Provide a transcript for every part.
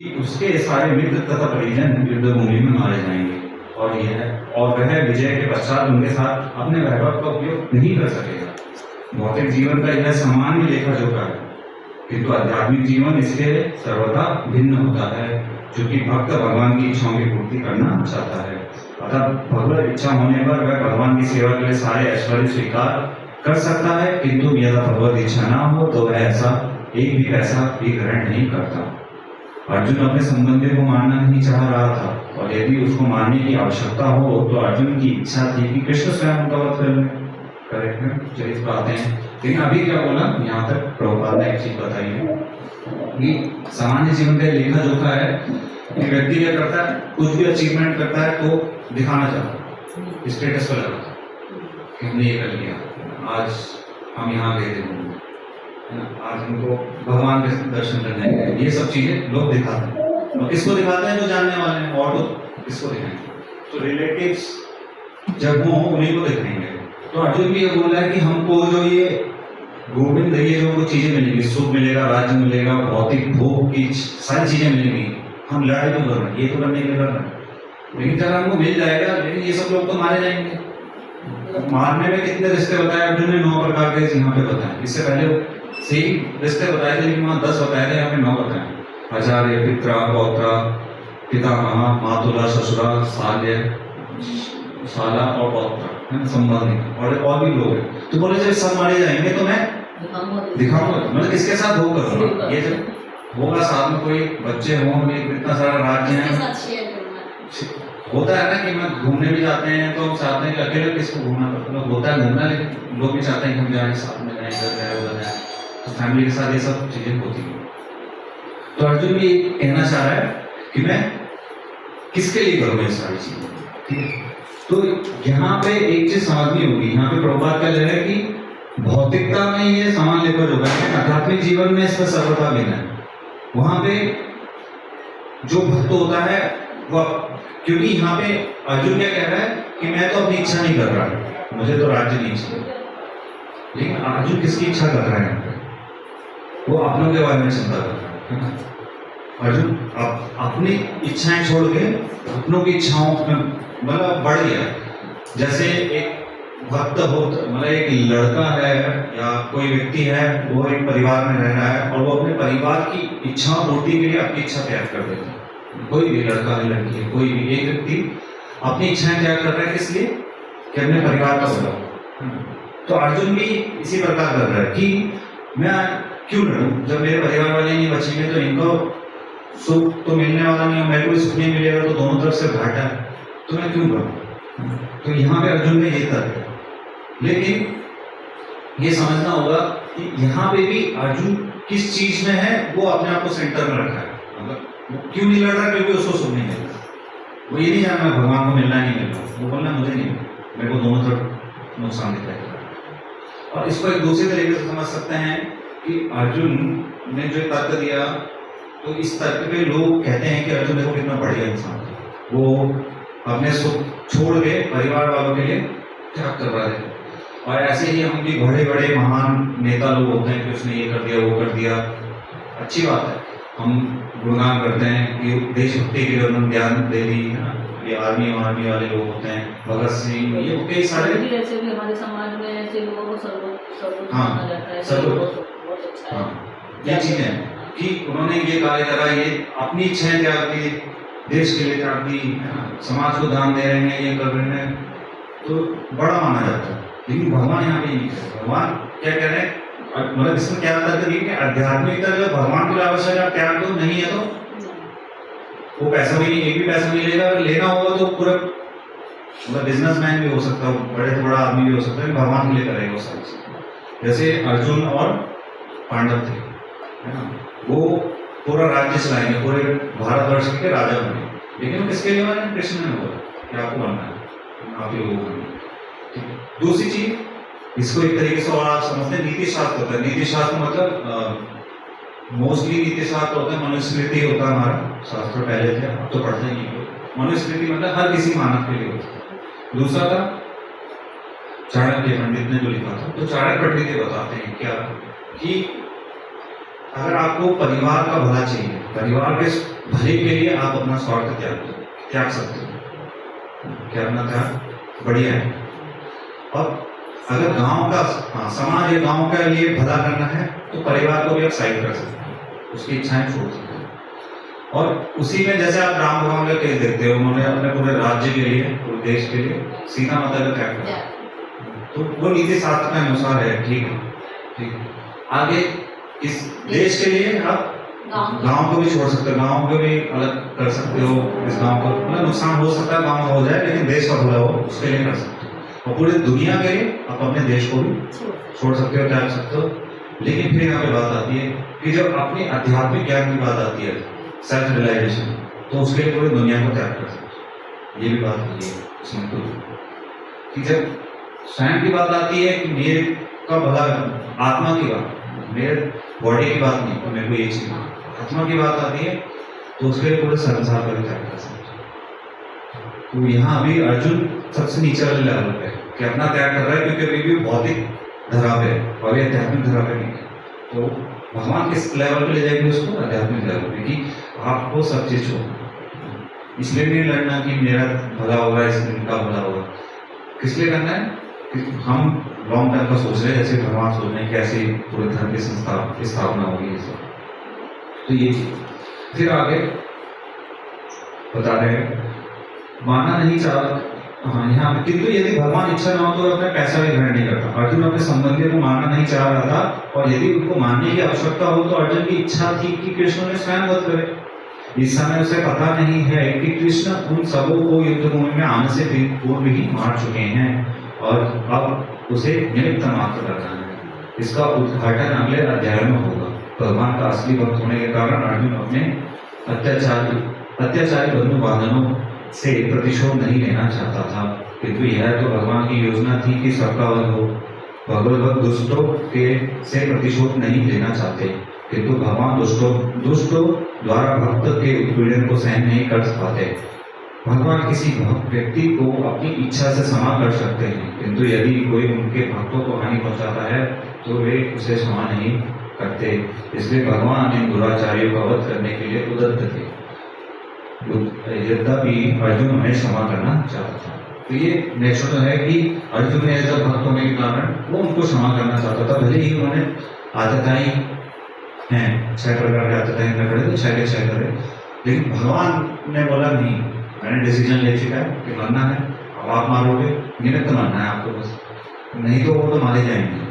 कि उसके सारे मित्र तथा परिजन युद्ध भूमि में मारे जाएंगे और वह विजय के पश्चात उनके साथ अपने वैभव का उपयोग नहीं कर सकेगा। भौतिक जीवन का यह सामान्य लेखा जोखा है, किंतु आध्यात्मिक जीवन इसके सर्वथा भिन्न होता है, क्योंकि भक्त भगवान की इच्छाओं की पूर्ति करना चाहता है। अतः भगवत इच्छा होने पर वह भगवान की सेवा के लिए सारे ऐश्वर्य स्वीकार कर सकता है, किंतु यदि भगवत इच्छा ना हो तो वह ऐसा एक भी पैसा भी ग्रहण नहीं करता। अर्जुन अपने संबंधी को मारना नहीं चाह रहा था, और यदि उसको मारने की आवश्यकता हो तो अर्जुन की इच्छा थी कि कृष्ण स्वयं उनका वध कर लें। करेक्ट है, चलिए इस बात है। लेकिन अभी क्या बोला, यहाँ तक प्रभुपाद ने एक चीज बताई है कि सामान्य जीवन का लेखा जोखा है कि व्यक्ति क्या करता है, कुछ भी अचीवमेंट करता है तो दिखाना चाहता है, स्टेटस पर लगाता है कि हमने ये कर लिया, आज हम यहाँ गए थे, आज हमको भगवान के दर्शन करने गए, ये सब चीजें लोग दिखाते हैं। और किसको दिखाते हैं? जो जानने वाले हैं, और तो किसको दिखाएंगे? तो रिलेटिव्स जब हो उन्हीं को दिखाएंगे। तो अर्जुन भी ये बोल रहा है कि हमको जो ये गोविंद ये जो चीजें मिलेंगी, सुख मिलेगा, राज्य मिलेगा, भौतिक भोग की सारी चीजें मिलेंगी, हम लड़ाई क्यों कर रहे हैं? ये तो करने के लिए कर रहे हैं, लेकिन जब हमको मिल जाएगा, लेकिन ये सब लोग तो मारे जाएंगे। मारने में कितने रिश्ते बताए अर्जुन ने? 9 प्रकार के यहाँ पे बताए। इससे पहले सही रिश्ते बताए थे, लेकिन वहाँ 10 बताए थे, यहाँ पे 9 बताए। आचार्य, पित्रा, पौत्रा, पितामह, मातुला, ससुरा, साल्य, साला और पौत्रा, संबंधी और भी लोग हैं। तो बोले जब सब मारे जाएंगे तो मैं दिखाऊंगा, मतलब किसके साथ भोग करूंगा? ये जब होगा साथ में कोई बच्चे हों, इतना सारा राज्य है, होता है ना कि मैं घूमने भी जाते हैं तो चाहते हैं कि अकेले किसको घूमना पड़ता है, होता है घूमना, लेकिन लोग भी चाहते हैं कि हम जाएं साथ में, जाएं इधर जाए उधर जाए, तो फैमिली के साथ ये सब चीजें होती हैं। तो अर्जुन भी कहना चाह रहा है कि मैं किसके लिए करूँ ये सारी चीजें, ठीक है? तो यहाँ पे एक चीज समझनी होगी, यहाँ पे प्रभुपाद कह रहे हैं कि भौतिकता में ये सामान लेकर होगा, आध्यात्मिक जीवन में इसका सर्वथा भिन्न है। वहां पे जो भक्त होता है वह, क्योंकि यहाँ पे अर्जुन क्या कह रहा है कि मैं तो अपनी इच्छा नहीं कर रहा, मुझे तो राज्य नहीं चाहिए, लेकिन अर्जुन किसकी इच्छा कर रहा है यहाँ पे? वो अपनों के बारे में चिंता कर रहा है। अर्जुन अपनी इच्छाएं छोड़ के अपनों की इच्छाओं में मतलब बढ़ गया। जैसे एक भक्त हो, मतलब एक लड़का है या कोई व्यक्ति है, वो एक परिवार में रह रहा है और वो अपने परिवार की इच्छाओं पूर्ति के लिए अपनी इच्छा त्याग कर देता है। कोई भी लड़का है, लड़की है, कोई भी एक व्यक्ति अपनी इच्छाएं त्याग कर रहा है, किस लिए? कि अपने परिवार का भला। तो अर्जुन भी इसी प्रकार कर रहा है कि मैं क्यों लड़ूं, जब मेरे परिवार वाले नहीं बचेंगे तो इनको सुख तो मिलने वाला नहीं, मेरे को भी सुख नहीं मिलेगा, तो दोनों तरफ से घाटा है, तो मैं क्यों करूं? तो यहाँ पे अर्जुन ने ये तर्क है। लेकिन ये समझना होगा कि यहाँ पे भी अर्जुन किस चीज में है, वो अपने आप को सेंटर में रखा है। मतलब वो क्यों नहीं लड़ रहा? क्योंकि उसको सुख नहीं मिलता। वो ये नहीं जानना मैं भगवान को मिलना नहीं मिलता, वो बोलना मुझे नहीं, मेरे को दोनों तरफ नुकसान दिखाई दे रहा है। और इसको एक दूसरे तरीके से समझ सकते हैं कि अर्जुन ने जो तर्क दिया, तो इस तर्क पे लोग कहते हैं कि अर्जुन देखो कितना बढ़िया इंसान है, वो अपने सुख छोड़ के परिवार वालों के लिए त्याग कर रहा है। और ऐसे ही हम भी बड़े बड़े महान नेता लोग होते हैं कि उसने ये कर दिया, वो कर दिया, अच्छी बात है, हम गुणगान करते हैं कि देशभक्ति के लिए उन्होंने ध्यान दे दी, ये आर्मी वाले लोग होते हैं, भगत सिंह, ये कई सारे ऐसे भी हमारे समाज में ऐसे लोगों को सर्वोच्च माना जाता है। बहुत अच्छा है। ये चीजें कि उन्होंने ये कार्य करा, ये अपनी इच्छाएं त्याग दी, देश के लिए त्याग दी, समाज को दान दे रहे हैं, ये कर रहे हैं, तो बड़ा माना जाता है। लेकिन भगवान यहाँ पे नहीं है। भगवान क्या कह रहे हैं, मतलब इसमें क्या तर्क है कि आध्यात्मिकता जो भगवान के लिए आवश्यक है, त्याग दो, नहीं है तो वो पैसा भी नहीं, एक भी पैसा नहीं लेगा। अगर लेना होगा तो पूरा मतलब बिजनेसमैन भी हो सकता है, बड़े से बड़ा आदमी भी हो सकता है, भगवान के लिए करेगा वो सारी चीजें। जैसे अर्जुन और पांडव थे, है ना, वो पूरा राज्य चलाएंगे, पूरे भारतवर्ष के राजा बने, लेकिन वो किसके लिए बने? कृष्ण ने बोला कि आपको बनना है, आप ही लोगों को। दूसरी चीज, इसको एक तरीके से और आप समझते हैं, नीति शास्त्र होता है। नीति शास्त्र मतलब मोस्टली नीति शास्त्र होता है, मनुस्मृति होता है हमारा शास्त्र, पहले थे, अब तो पढ़ते नहीं हो। मनुस्मृति मतलब हर किसी मानव के लिए होता है। दूसरा था चाणक्य पंडित ने जो लिखा था, तो चाणक्य पंडित ये बताते हैं क्या कि अगर आपको परिवार का भला चाहिए, परिवार के भले के लिए आप अपना स्वार्थ त्याग सकते हो, त्यागना त्याग बढ़िया है। और अगर गांव का समाज या गांव के लिए भला करना है तो परिवार को भी आप साइड कर सकते हैं, उसकी इच्छाएं छोड़ सकते हैं। और उसी में जैसे आप राम भगवान का केस देखते हो, उन्होंने अपने पूरे राज्य के लिए, पूरे देश के लिए सीता माता का त्याग किया, तो वो नीति शास्त्र के अनुसार है, ठीक है, ठीक है। आगे इस देश के लिए आप गांव को भी छोड़ सकते हो, गांव को भी अलग कर सकते हो, इस गांव को मतलब नुकसान हो सकता है, गांव हो जाए, लेकिन देश का भला हो उसके लिए कर सकते हो। और पूरी दुनिया के लिए आप अपने देश को भी छोड़ सकते हो, त्याग सकते हो। लेकिन फिर यहाँ पे बात आती है कि जब अपनी आध्यात्मिक ज्ञान की बात आती है, सेल्फ रियलाइजेशन, तो उसके लिए पूरी दुनिया को त्याग कर सकते हो। ये भी बात है इसमें तो, कि जब स्वयं की बात आती है कि मेरे का भला, आत्मा की बात, मेरे बॉडी की बात नहीं, तो मेरे को ये चीज आत्मा की बात आती है, तो उसके लिए पूरे संसार पर त्याग कर सकते हो। तो यहाँ अभी अर्जुन सबसे नीचे वाले लेवल पे कि अपना त्याग कर रहा है, क्योंकि अभी भी भौतिक धरा पे और ये आध्यात्मिक धरा पे नहीं है। तो भगवान किस लेवल पे ले जाएंगे उसको? आध्यात्मिक लेवल पे, कि आपको सब चीज छोड़ना। इसलिए नहीं लड़ना कि मेरा भला होगा, इनका भला होगा, किस लिए करना है? कि हम लॉन्ग टर्म का सोच रहे हैं, जैसे भगवान सोच रहे हैं कैसे पूरे धर्म की स्थापना होगी, ये सब। तो ये चीज फिर आगे बता रहे हैं, मानना नहीं चाहता। हाँ, यहाँ पे किंतु यदि भगवान इच्छा ना हो तो अपना पैसा भी ग्रहण नहीं करता। अर्जुन अपने संबंधियों को मानना नहीं चाह रहा था, और यदि उनको मानने की आवश्यकता हो तो अर्जुन की इच्छा थी कि कृष्ण ने स्वयं वध करे। इस समय उसे पता नहीं है कि कृष्ण उन सबों को युद्ध भूमि में आने से पूर्व ही मार चुके हैं और अब उसे निमित्त मात्र करना है। इसका उद्घाटन अगले अध्याय में होगा। भगवान का असली भक्त होने के कारण अर्जुन अपने अत्याचारी बंधु बांधनों से प्रतिशोध नहीं लेना चाहता था, किंतु यह तो भगवान की योजना थी कि सबका वध हो। भगवत भक्त दुष्टों के से प्रतिशोध नहीं लेना चाहते, किंतु भगवान दुष्टों द्वारा भक्त के उत्पीड़न को सहन नहीं कर पाते। भगवान किसी व्यक्ति को अपनी इच्छा से क्षमा कर सकते हैं, किंतु यदि कोई उनके भक्तों को हानि पहुंचाता है तो वे उसे क्षमा नहीं करते। इसलिए भगवान इन दुराचारियों का वध करने के लिए उद्यत थे, यद्यपि अर्जुन उन्हें क्षमा करना चाहता था। तो ये नेचुरल है कि अर्जुन ने ऐसा भक्त होने के कारण वो उनको क्षमा करना चाहता था, भले ही उन्होंने आदताएं हैं, 6 प्रकार की आदताएं न करे तो 6 के 6 करे, लेकिन भगवान ने बोला नहीं, मैंने डिसीजन ले चुका है कि मरना है, अब आप मारोगे, निमित्त मारना है आपको बस, नहीं तो वो तो मारे जाएंगे।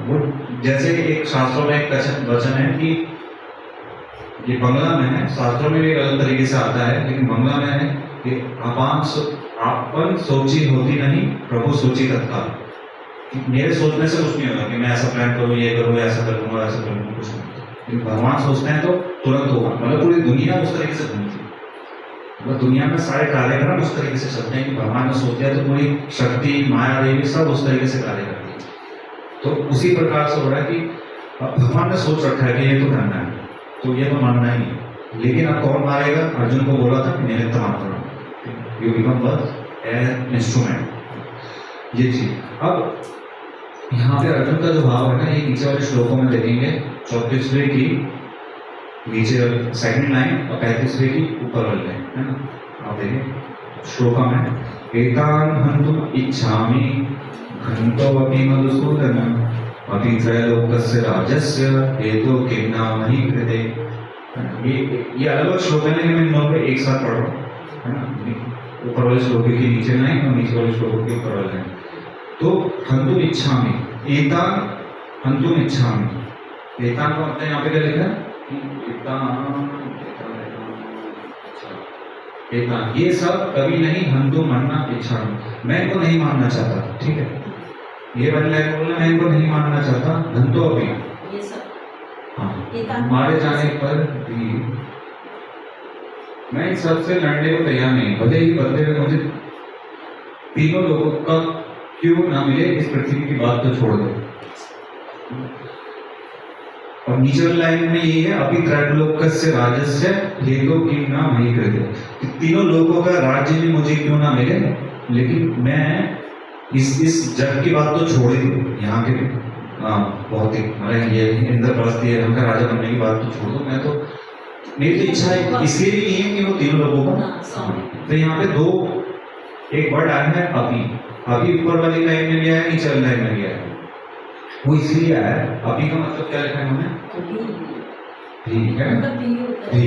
वो जैसे एक शास्त्रों में एक वचन है कि ये बंगला में है, शास्त्रों में भी अलग तरीके से आता है, लेकिन बंगला में है कि आपन सोची होती नहीं, प्रभु सोची तत्काल। मेरे सोचने से कुछ नहीं होगा कि मैं ऐसा प्लान करूँ, ये करूँ, ऐसा करूँगा, ऐसा करूँगा, कुछ नहीं। लेकिन भगवान सोचते हैं तो तुरंत होगा। मतलब पूरी दुनिया उस तरीके से घूमती है, मतलब दुनिया में सारे कार्यक्रम उस तरीके से चलते हैं कि भगवान ने सोच दिया तो पूरी शक्ति, माया देवी सब उस तरीके से कार्य करती है। तो उसी प्रकार से हो रहा है कि भगवान ने सोच रखा है कि ये तो करना है, तो ये तो मानना ही है। लेकिन अब कौन मारेगा? अर्जुन को बोला था कि निमित्त मात्र, यू बिकम बस एन इंस्ट्रूमेंट, ये चीज। अब यहाँ पे अर्जुन का जो भाव है ना, ये नीचे वाले श्लोकों में देखेंगे, 34वें की नीचे सेकंड लाइन और 35वें की ऊपर वाली लाइन है ना, आप देखिए श्लोका में, एतान हन्तुम इच्छामि घ्नतोऽपि मधुसूदन अपि त्रैलोक्यस्य राजस्य हेतो किं नाम हि कृते। ये अलग अलग श्लोक है, लेकिन मैं इन दोनों को एक साथ पढ़ रहा हूँ, है ना। ऊपर वाले श्लोक की नीचे लाइन और नीचे वाले श्लोक के ऊपर वाले लाइन। तो हन्तुम इच्छामि, एतान हन्तुम इच्छामि, एतान का मतलब यहाँ पे क्या लिखा है? एतान ये सब कभी नहीं, हन्तुम मानना इच्छामि, मैं इनको नहीं मानना चाहता, ठीक है। ये वाली लाइन बोलना, मैं इनको नहीं मानना चाहता, हन्तु अभी, ये सब हाँ, मारे जाने पर भी मैं इन सबसे लड़ने को तैयार नहीं, भले ही बदले में मुझे तीनों लोगों का क्यों ना मिले, इस पृथ्वी की बात तो छोड़ दो। और नीचे वाली लाइन में ये है, अभी त्रैलोक्यस्य राजस्य हेतु किं न मयि कृते, तीनों लोगों का राज्य भी मुझे क्यों ना मिले, लेकिन मैं इस जग की बात तो छोड़ ही दूं, यहाँ के भी बहुत ही मतलब ये इंद्रप्रस्थ ये उनका राजा बनने की बात तो छोड़ दो, मैं तो मेरी तो इच्छा है इसलिए भी नहीं है कि वो तीनों लोगों का तो यहाँ पे दो एक वर्ड आया है अभी ऊपर वाली लाइन में भी आया, नीचे वाली लाइन में भी आया, वो इसलिए आया है। अभी का मतलब क्या लिखा है उन्होंने? ठीक है, भी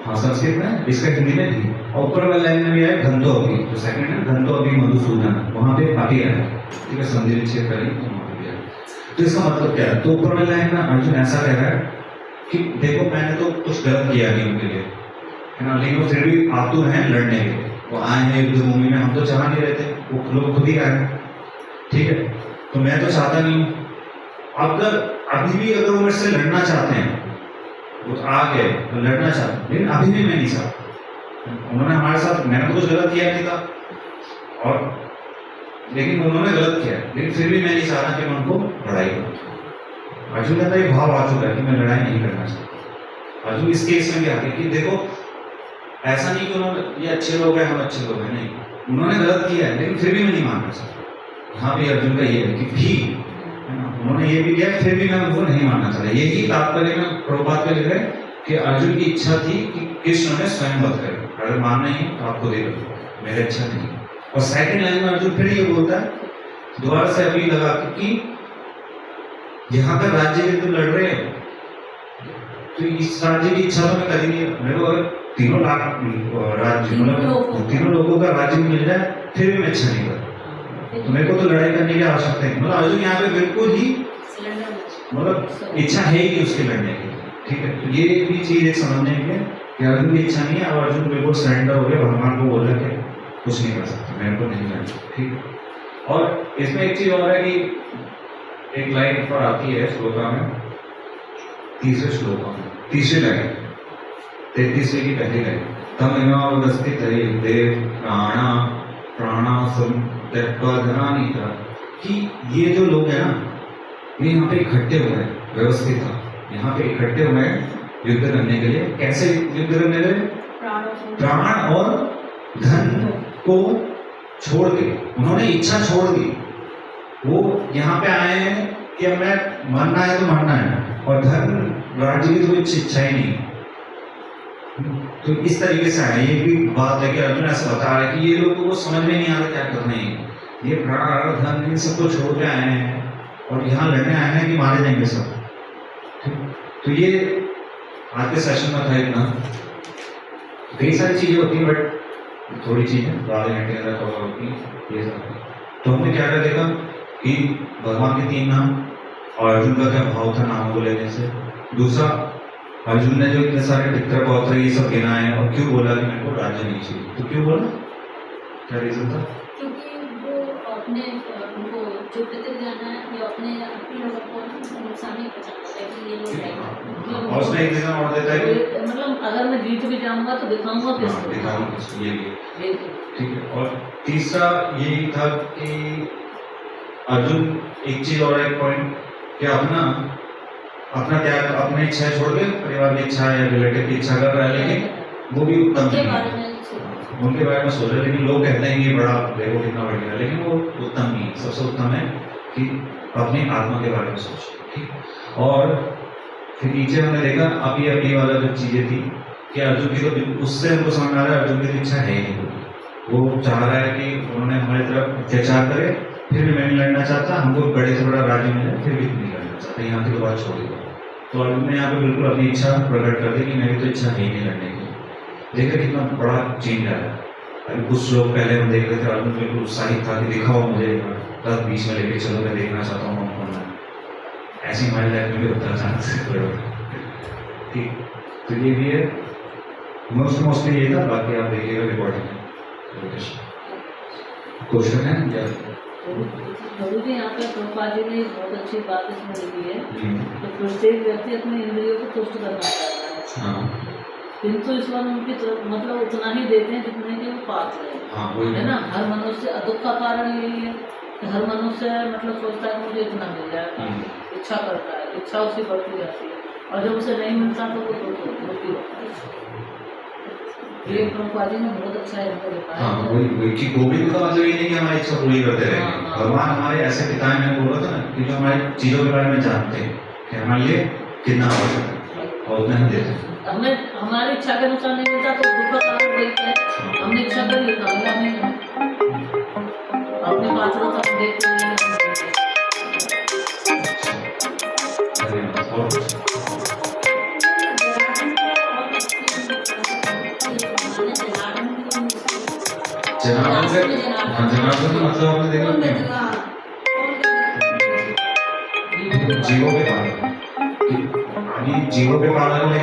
हाँ संस्कृत में, इसका हिंदी में भी, और ऊपर वाली लाइन में भी आया घंटो अभी, जो सेकंड है घंटो अभी मधुसूदन, वहां पे अभी आया, ठीक है, संधि विच्छेद करी तो वहां पे भी आया। तो इसका मतलब क्या है? तो ऊपर वाली लाइन में अर्जुन ऐसा कह रहा है कि देखो मैंने तो कुछ गलत किया नहीं उनके लिए, है ना, लेकिन वो फिर भी आतुर हैं लड़ने के, वो आए हैं युद्ध भूमि में, हम तो चाह नहीं रहते, वो लोग खुद ही आए, ठीक है, तो मैं तो चाहता नहीं हूँ। अगर अभी भी अगर वो मेरे से लड़ना चाहते हैं, वो आ गए तो लड़ना चाहते हैं, लेकिन अभी भी मैं नहीं चाहता, उन्होंने हमारे साथ, मैंने तो कुछ गलत किया नहीं था, और लेकिन उन्होंने गलत किया, लेकिन फिर भी मैं नहीं चाहता कि मैं उनको लड़ाई करूँ। अर्जुन का ये भाव आ चुका है कि मैं लड़ाई नहीं करना चाहता। अर्जुन इस केस में क्या है कि देखो ऐसा नहीं कि उन्होंने ये अच्छे लोग हैं हम अच्छे लोग हैं, नहीं, उन्होंने गलत किया है लेकिन फिर भी मैं नहीं मानना चाहता। यहाँ भी अर्जुन का ये है कि भी, है ना, उन्होंने ये भी किया फिर भी मैं उनको नहीं मानना चाहता। यही तात्पर्य में प्रभुपाद पे लिख रहे कि अर्जुन की इच्छा थी कि कृष्ण ने स्वयं वध करे, अगर मानना ही तो आपको दे दो, मेरी इच्छा नहीं। और सेकंड लाइन में अर्जुन फिर ये बोलता है दोबारा से अभी लगा कि यहाँ पर राज्य के तुम लड़ रहे हो, तो इस राज्य की इच्छा तो मैं कभी नहीं, मेरे को अगर तीनों लाख राज्य मतलब तीनों लोगों का राज्य मिल जाए फिर भी मैं इच्छा नहीं करता, तो मेरे को तो लड़ाई करने की आवश्यकता है। मतलब अर्जुन यहाँ पे बिल्कुल ही मतलब इच्छा है ही नहीं उसके लड़ने की, ठीक है। तो ये भी चीज एक समझने की है कि अर्जुन की इच्छा नहीं है, और अर्जुन बिल्कुल सरेंडर हो गया, भगवान को बोला कि कुछ नहीं कर सकता, मेरे को नहीं लड़ना, ठीक। और इसमें एक चीज और है कि एक लाइन ऊपर आती है श्लोका में, तीसरे श्लोका में, तीसरी लाइन 33वें की पहली लाइन, तम इमावस्थित देव प्राणा प्राणा धनानी था, कि ये जो लोग हैं ना ये यहाँ पे इकट्ठे हुए हैं, व्यवस्थित था, यहाँ पे इकट्ठे हुए हैं युद्ध करने के लिए। कैसे युद्ध करने के लिए? प्राण और धन को छोड़ के, उन्होंने इच्छा छोड़ दी, वो यहाँ पे आए हैं कि अब मैं मरना है तो मरना है, और धन राज्य की तो कुछ इच्छा ही नहीं। तो इस तरीके से आए, ये भी बात है कि अर्जुन ऐसा बता रहा है कि ये लोगों को समझ में नहीं आ रहा क्या करना है, ये प्राण धन इन सबको छोड़ के आए हैं और यहाँ लड़ने आए हैं कि मारे जाएंगे सब। तो ये आज के सेशन में था इतना, कई सारी चीजें होती है बट थोड़ी चीजें आधे घंटे के अंदर कवर होती है ये सब। तो हमने क्या क्या देखा कि भगवान के 3 नाम और अर्जुन का क्या भाव था नामों को लेने से। दूसरा, अर्जुन ने जो इतने सारे पितृ पौत्र ये सब गिनाए हैं और क्यों बोला कि मेरे को राज्य नहीं चाहिए, तो क्यों बोला, क्या रीजन था? क्योंकि वो अपने उनको जो पितृज्ञान है ये अपने लोगों को नुकसान नहीं पहुंचाता है कि ये लोग हैं। और उसमें एक रीजन और देता है कि मतलब अगर मैं जीत भी जाऊंगा तो दिखाऊंगा किसको, दिखाऊंगा किसको, ये भी ठीक है। और तीसरा यही था कि अर्जुन एक चीज और एक पॉइंट कि अपना क्या अपनी इच्छा छोड़ के परिवार की इच्छा या रिलेटिव की इच्छा कर रहा है, लेकिन वो भी उत्तम नहीं है, उनके बारे में सोच रहे। लेकिन लोग कहते हैं कि बड़ा देखो कितना बढ़िया है, लेकिन वो उत्तम नहीं है। सबसे उत्तम है कि अपनी आत्मा के बारे में सोचो, ठीक। और फिर नीचे हमने देखा अभी वाला जो चीजें थी कि अर्जुन की तो उससे हमको समझ आ रहा है अर्जुन की इच्छा है ही नहीं, वो चाह रहा है कि उन्होंने हमारी तरफ अत्याचार करे फिर भी मैं नहीं लड़ना चाहता, हमको बड़े से बड़ा राज्य मिले फिर भी नहीं लड़ना चाहता, यहाँ की तो बात छोड़ दो। तो अर्जुन ने यहाँ पे बिल्कुल अपनी इच्छा प्रकट कर दी कि मेरी तो इच्छा है ही नहीं लड़ने की। देखिए कितना बड़ा चेंज आया। अभी कुछ लोग पहले हम देख रहे थे अर्जुन बिल्कुल उत्साहित था कि दिखाओ मुझे, तब बीच में लेके चलो, मैं देखना चाहता हूँ कौन है। ऐसी हमारी लाइफ में भी होता है अचानक, ठीक। तो ये भी है, मोस्टली ये था, बाकी आप देखिएगा रिकॉर्डिंग में। क्वेश्चन है या गुरु जी यहाँ पे प्रभुपाद जी ने बहुत अच्छी बात इसमें लिखी है, तो प्रत्येक व्यक्ति अपने इंद्रियों को तुष्ट करना चाहता है, किंतु ईश्वर उनकी तरफ मतलब उतना ही देते हैं जितने के वो पात्र है ना। हर मनुष्य दुख का कारण यही है कि हर मनुष्य मतलब सोचता है मुझे इतना मिल जाएगा, इच्छा करता है, इच्छा उसकी बढ़ती जाती है, और जब उसे नहीं मिलता तो वो दुखी होता है। ये प्रभुपाद जी ने बहुत अच्छा हमको बताया। हाँ वही कि गोविंद का मतलब ये नहीं कि हमारी इच्छा पूरी करते हाँ, रहेंगे। हाँ। भगवान हमारे ऐसे पिता हैं, मैंने बोला था ना कि जो हमारी चीजों के बारे में जानते हैं कि हमारे लिए कितना आवश्यक है और उतना ही देते हैं। हमें हमारी इच्छा के अनुसार नहीं मिलता तो दुख का कारण देखते हैं। हमने इच्छा करी तो मिला नहीं, अपने पात्रों तक देखते हैं। धन्यवाद। और जनार्दन से, हाँ जनार्दन का मतलब आपने देखा जीवों के पालन, जीवों के पालन में